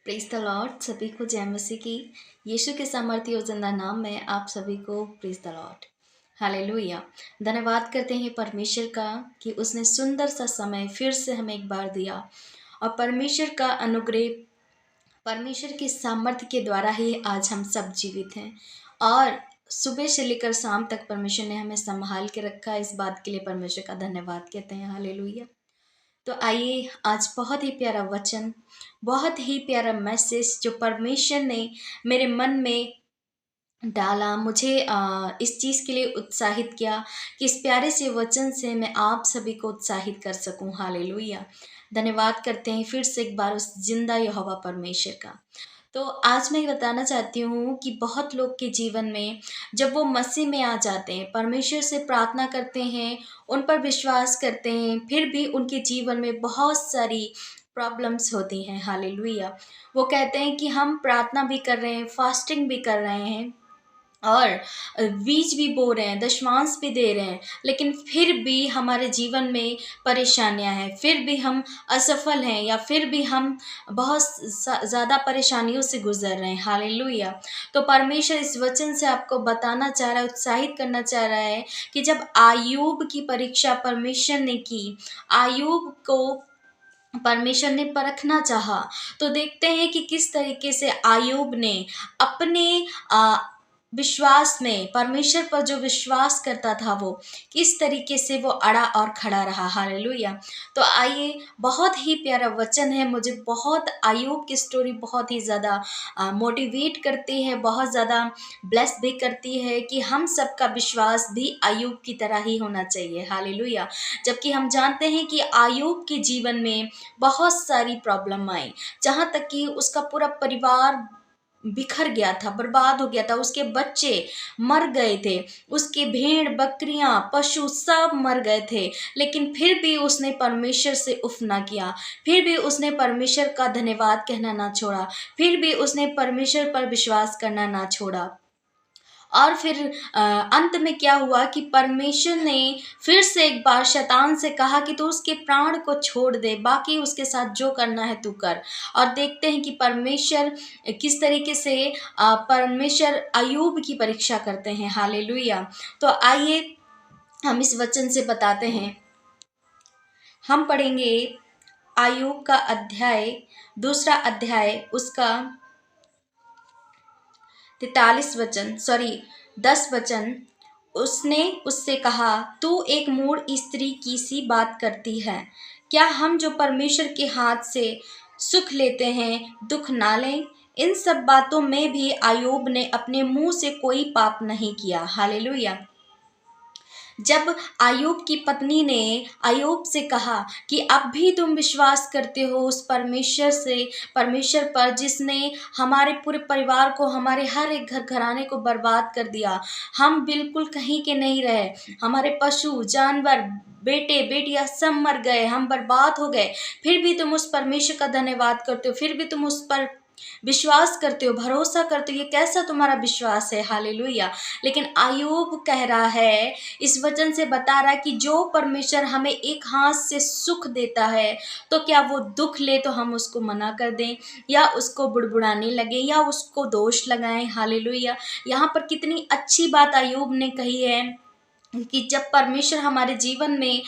Praise the Lord. सभी को जय मसीह की। यीशु के सामर्थ्य और जिंदा नाम में आप सभी को प्रेज द लॉर्ड। हालेलुया। धन्यवाद करते हैं परमेश्वर का कि उसने सुंदर सा समय फिर से हमें एक बार दिया और परमेश्वर का अनुग्रह, परमेश्वर के सामर्थ्य के द्वारा ही आज हम सब जीवित हैं और सुबह से लेकर शाम तक परमेश्वर ने हमें संभाल के रखा। इस बात के लिए परमेश्वर का धन्यवाद कहते हैं। हालेलुया। तो आइए आज बहुत ही प्यारा वचन, बहुत ही प्यारा मैसेज जो परमेश्वर ने मेरे मन में डाला, मुझे इस चीज़ के लिए उत्साहित किया कि इस प्यारे से वचन से मैं आप सभी को उत्साहित कर सकूं। हालेलुया। धन्यवाद करते हैं फिर से एक बार उस जिंदा यहोवा परमेश्वर का। तो आज मैं बताना चाहती हूँ कि बहुत लोग के जीवन में जब वो मसीह में आ जाते हैं, परमेश्वर से प्रार्थना करते हैं, उन पर विश्वास करते हैं, फिर भी उनके जीवन में बहुत सारी प्रॉब्लम्स होती हैं। हालेलुया। वो कहते हैं कि हम प्रार्थना भी कर रहे हैं, फास्टिंग भी कर रहे हैं और बीज भी बो रहे हैं, दशमांश भी दे रहे हैं, लेकिन फिर भी हमारे जीवन में परेशानियां हैं, फिर भी हम असफल हैं या फिर भी हम बहुत ज़्यादा परेशानियों से गुजर रहे हैं। हालेलुया। तो परमेश्वर इस वचन से आपको बताना चाह रहा है, उत्साहित करना चाह रहा है कि जब आयूब की परीक्षा परमेश्वर ने की, आयूब को परमेश्वर ने परखना चाहा, तो देखते हैं कि किस तरीके से आयूब ने अपने विश्वास में, परमेश्वर पर जो विश्वास करता था वो किस तरीके से वो अड़ा और खड़ा रहा। हालेलुया। तो आइए, बहुत ही प्यारा वचन है। मुझे बहुत आयूब की स्टोरी बहुत ही ज़्यादा मोटिवेट करती है, बहुत ज़्यादा ब्लेस भी करती है कि हम सबका विश्वास भी आयूब की तरह ही होना चाहिए। हालेलुया। जबकि हम जानते हैं कि आयूब के जीवन में बहुत सारी प्रॉब्लम आई, जहाँ तक कि उसका पूरा परिवार बिखर गया था, बर्बाद हो गया था, उसके बच्चे मर गए थे, उसके भेड़ बकरियां पशु सब मर गए थे, लेकिन फिर भी उसने परमेश्वर से उफ ना किया, फिर भी उसने परमेश्वर का धन्यवाद कहना ना छोड़ा, फिर भी उसने परमेश्वर पर विश्वास करना ना छोड़ा। और फिर अंत में क्या हुआ कि परमेश्वर ने फिर से एक बार शैतान से कहा कि तू उसके प्राण को छोड़ दे, बाकी उसके साथ जो करना है तू कर। और देखते हैं कि परमेश्वर किस तरीके से परमेश्वर अय्यूब की परीक्षा करते हैं। हालेलुया। तो आइए हम इस वचन से बताते हैं, हम पढ़ेंगे अय्यूब का अध्याय, दूसरा अध्याय, उसका 43 वचन, सॉरी 10 वचन। उसने उससे कहा, तू एक मूढ़ स्त्री की सी बात करती है। क्या हम जो परमेश्वर के हाथ से सुख लेते हैं दुख ना लें? इन सब बातों में भी अय्यूब ने अपने मुंह से कोई पाप नहीं किया। हालेलुया। जब अय्यूब की पत्नी ने अय्यूब से कहा कि अब भी तुम विश्वास करते हो उस परमेश्वर से, परमेश्वर पर जिसने हमारे पूरे परिवार को, हमारे हर एक घर घराने को बर्बाद कर दिया, हम बिल्कुल कहीं के नहीं रहे, हमारे पशु जानवर बेटे बेटियां सब मर गए, हम बर्बाद हो गए, फिर भी तुम उस परमेश्वर का धन्यवाद करते हो, फिर भी तुम उस पर विश्वास करते हो, भरोसा करते हो, ये कैसा तुम्हारा विश्वास है। हालेलुया। लेकिन अय्यूब कह रहा है, इस वचन से बता रहा है कि जो परमेश्वर हमें एक हाथ से सुख देता है, तो क्या वो दुख ले तो हम उसको मना कर दें या उसको बुड़बुड़ाने लगे या उसको दोष लगाएं। हालेलुया। यहाँ पर कितनी अच्छी बात अय्यूब ने कही है कि जब परमेश्वर हमारे जीवन में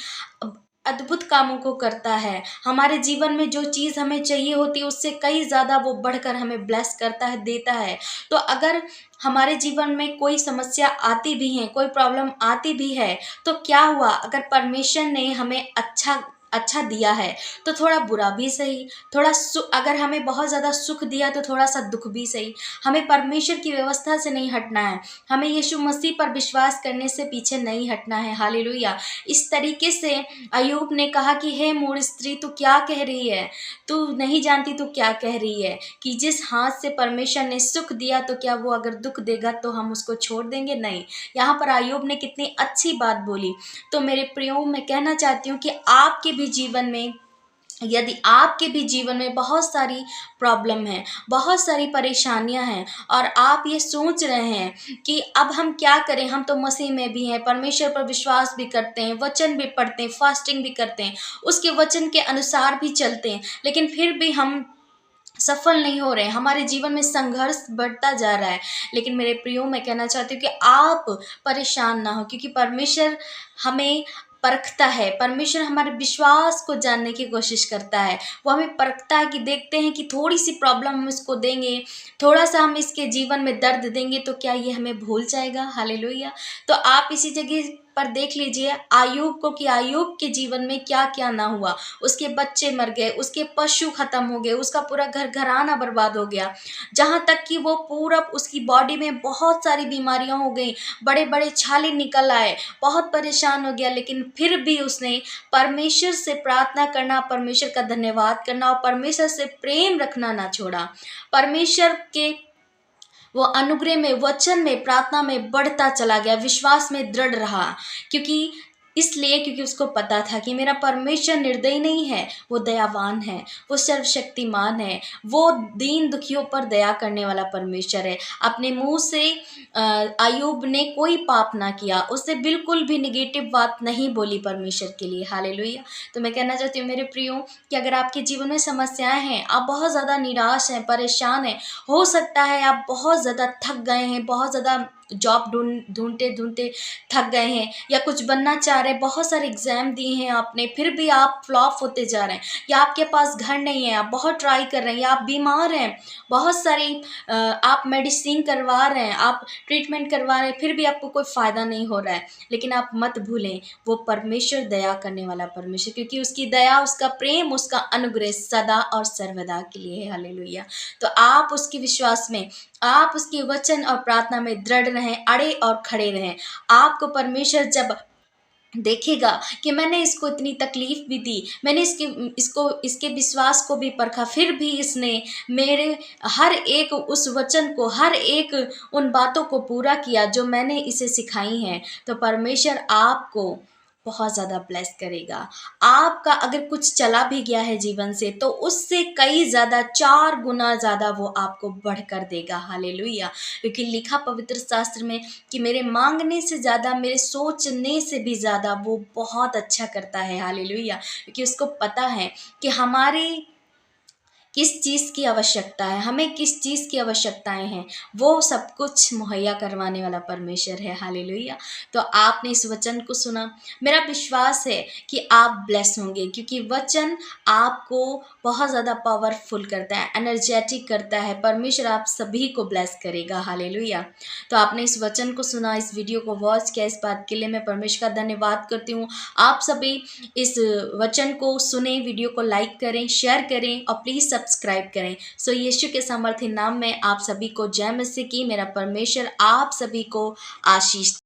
अद्भुत कामों को करता है, हमारे जीवन में जो चीज़ हमें चाहिए होती है उससे कई ज़्यादा वो बढ़कर हमें ब्लेस करता है, देता है। तो अगर हमारे जीवन में कोई समस्या आती भी है, कोई प्रॉब्लम आती भी है, तो क्या हुआ, अगर परमेश्वर ने हमें अच्छा अच्छा दिया है तो थोड़ा बुरा भी सही, थोड़ा अगर हमें बहुत ज़्यादा सुख दिया तो थोड़ा सा दुख भी सही, हमें परमेश्वर की व्यवस्था से नहीं हटना है, हमें यीशु मसीह पर विश्वास करने से पीछे नहीं हटना है। हालेलुया। इस तरीके से अय्यूब ने कहा कि हे मूढ़ स्त्री, तू क्या कह रही है, तू नहीं जानती तू क्या कह रही है कि जिस हाथ से परमेश्वर ने सुख दिया, तो क्या वो अगर दुख देगा तो हम उसको छोड़ देंगे? नहीं। यहाँ पर अय्यूब ने कितनी अच्छी बात बोली। तो मेरे प्रियो, मैं कहना चाहती हूँ कि आपके भी जीवन में, यदि आपके भी जीवन में बहुत सारी प्रॉब्लम है, बहुत सारी परेशानियां हैं और आप ये सोच रहे हैं कि अब हम क्या करें, हम तो मसीह में भी हैं, परमेश्वर पर विश्वास भी करते हैं, वचन भी पढ़ते हैं, फास्टिंग भी करते हैं, उसके वचन के अनुसार भी चलते हैं, लेकिन फिर भी हम सफल नहीं हो रहे हैं, हमारे जीवन में संघर्ष बढ़ता जा रहा है। लेकिन मेरे प्रियो, मैं कहना चाहती हूँ कि आप परेशान ना हो, क्योंकि परमेश्वर हमें परखता है। परमेश्वर हमारे विश्वास को जानने की कोशिश करता है। वो हमें परखता है कि देखते हैं कि थोड़ी-सी प्रॉब्लम हम इसको देंगे, थोड़ा-सा हम इसके जीवन में दर्द देंगे तो क्या ये हमें भूल जाएगा? हालेलुया! तो आप इसी जगह पर देख लीजिए अय्यूब को, कि अय्यूब के जीवन में क्या-क्या ना हुआ। उसके बच्चे मर गए, उसके पशु खत्म हो गए, उसका पूरा घर-घराना बर्बाद हो गया। जहाँ तक कि वो पूरा उसकी बॉडी में बहुत सारी बीमारियाँ हो गईं, बड़े-बड़े छाले निकल आए, बहुत परेशान हो गया, लेकिन फिर भी उसने परमेश्वर से प्रार्थना करना, परमेश्वर का धन्यवाद करना और परमेश्वर से प्रेम रखना ना छोड़ा। परमेश्वर के वो अनुग्रह में, वचन में, प्रार्थना में बढ़ता चला गया, विश्वास में दृढ़ रहा। क्योंकि इसलिए क्योंकि उसको पता था कि मेरा परमेश्वर निर्दयी नहीं है, वो दयावान है, वो सर्वशक्तिमान है, वो दीन दुखियों पर दया करने वाला परमेश्वर है। अपने मुँह से अय्यूब ने कोई पाप ना किया, उसने बिल्कुल भी नेगेटिव बात नहीं बोली परमेश्वर के लिए। हालेलुया! तो मैं कहना चाहती हूँ मेरे प्रियो, कि अगर आपके जीवन में समस्याएँ हैं, आप बहुत ज़्यादा निराश हैं, परेशान हैं, हो सकता है आप बहुत ज़्यादा थक गए हैं, बहुत ज़्यादा जॉब ढूँढते-ढूँढते थक गए हैं, या कुछ बनना चाह रहे हैं, बहुत सारे एग्ज़ाम दिए हैं आपने, फिर भी आप फ्लॉप होते जा रहे हैं, या आपके पास घर नहीं है, आप बहुत ट्राई कर रहे हैं, या आप बीमार हैं, बहुत सारी आप मेडिसिन करवा रहे हैं, आप ट्रीटमेंट करवा रहे हैं, फिर भी आपको कोई फ़ायदा नहीं हो रहा है। लेकिन आप मत भूलें, वो परमेश्वर दया करने वाला परमेश्वर, क्योंकि उसकी दया, उसका प्रेम, उसका अनुग्रह सदा और सर्वदा के लिए है। हालेलुया! तो आप उसके विश्वास में, आप उसके वचन और प्रार्थना में दृढ़ रहें, अड़े और खड़े रहें। आपको परमेश्वर जब देखेगा कि मैंने इसको इतनी तकलीफ़ भी दी, मैंने इसके विश्वास को भी परखा, फिर भी इसने मेरे हर एक उस वचन को, हर एक उन बातों को पूरा किया जो मैंने इसे सिखाई हैं, तो परमेश्वर आपको बहुत ज़्यादा ब्लेस करेगा। आपका अगर कुछ चला भी गया है जीवन से, तो उससे कई ज़्यादा 4 गुना ज़्यादा वो आपको बढ़कर देगा। हालेलुया! क्योंकि लिखा पवित्र शास्त्र में कि मेरे माँगने से ज़्यादा, मेरे सोचने से भी ज़्यादा वो बहुत अच्छा करता है। हालेलुया! क्योंकि उसको पता है कि हमारी किस चीज़ की आवश्यकता है, हमें किस चीज़ की आवश्यकताएँ हैं, वो सब कुछ मुहैया करवाने वाला परमेश्वर है। हालेलुया! तो आपने इस वचन को सुना, मेरा विश्वास है कि आप ब्लेस होंगे, क्योंकि वचन आपको बहुत ज़्यादा पावरफुल करता है, एनर्जेटिक करता है। परमेश्वर आप सभी को ब्लेस करेगा। हालेलुया! तो आपने इस वचन को सुना, इस वीडियो को वॉच किया, इस बात के लिए मैं परमेश्वर का धन्यवाद करती हूँ। आप सभी इस वचन को सुने, वीडियो को लाइक करें, शेयर करें और प्लीज़ सब्सक्राइब करें। सो यीशु के सामर्थ्य नाम में आप सभी को जय मसीह की। मेरा परमेश्वर आप सभी को आशीष